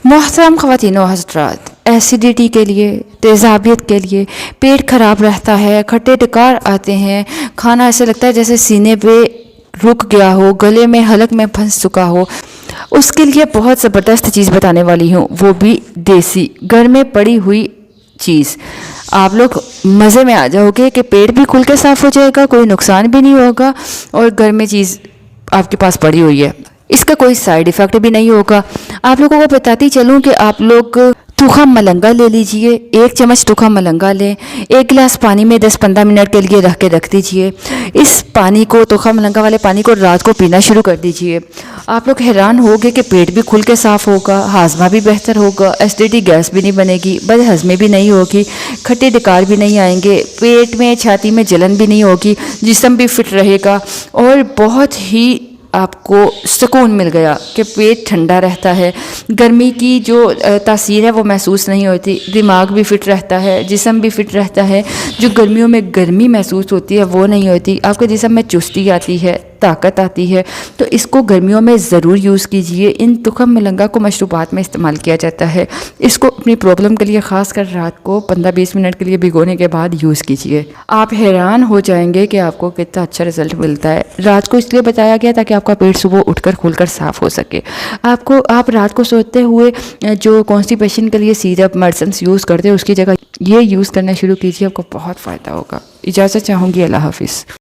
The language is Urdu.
محترم خواتین و حضرات، ایسیڈیٹی کے لیے، تیزابیت کے لیے، پیٹ خراب رہتا ہے، کھٹے ڈکار آتے ہیں، کھانا ایسے لگتا ہے جیسے سینے پہ رک گیا ہو، گلے میں حلق میں پھنس چکا ہو، اس کے لیے بہت زبردست چیز بتانے والی ہوں، وہ بھی دیسی گھر میں پڑی ہوئی چیز۔ آپ لوگ مزے میں آ جاؤ گے کہ پیٹ بھی کھل کے صاف ہو جائے گا، کوئی نقصان بھی نہیں ہوگا، اور گھر میں چیز آپ کے پاس پڑی ہوئی ہے، اس کا کوئی سائیڈ ایفیکٹ بھی نہیں ہوگا۔ آپ لوگوں کو بتاتی چلوں کہ آپ لوگ تخم ملنگا لے لیجئے، 1 چمچ تخم ملنگا لیں، 1 گلاس پانی میں 10-15 منٹ کے لیے رکھ کے رکھ دیجئے۔ اس پانی کو، تخم ملنگا والے پانی کو رات کو پینا شروع کر دیجئے۔ آپ لوگ حیران ہوگے کہ پیٹ بھی کھل کے صاف ہوگا، ہاضمہ بھی بہتر ہوگا، ایسیڈیٹی گیس بھی نہیں بنے گی، بد ہضمی بھی نہیں ہوگی، کھٹے ڈکار بھی نہیں آئیں گے، پیٹ میں چھاتی میں جلن بھی نہیں ہوگی، جسم بھی فٹ رہے گا، اور بہت ہی آپ کو سکون مل گیا کہ پیٹ ٹھنڈا رہتا ہے، گرمی کی جو تاثیر ہے وہ محسوس نہیں ہوتی، دماغ بھی فٹ رہتا ہے، جسم بھی فٹ رہتا ہے، جو گرمیوں میں گرمی محسوس ہوتی ہے وہ نہیں ہوتی، آپ کے جسم میں چستی آتی ہے، طاقت آتی ہے۔ تو اس کو گرمیوں میں ضرور یوز کیجئے۔ ان تخم ملنگا کو مشروبات میں استعمال کیا جاتا ہے، اس کو اپنی پرابلم کے لیے خاص کر رات کو 15-20 منٹ کے لیے بھگونے کے بعد یوز کیجئے۔ آپ حیران ہو جائیں گے کہ آپ کو کتنا اچھا رزلٹ ملتا ہے۔ رات کو اس لیے بتایا گیا تاکہ آپ کا پیٹ صبح اٹھ کر کھل کر صاف ہو سکے۔ آپ رات کو سوتے ہوئے جو کانسٹیپیشن کے لیے سیرپ میڈیسنس یوز کرتے ہیں اس کی جگہ یہ یوز کرنا شروع کیجئے، آپ کو بہت فائدہ ہوگا۔ اجازت چاہوں گی، اللہ حافظ۔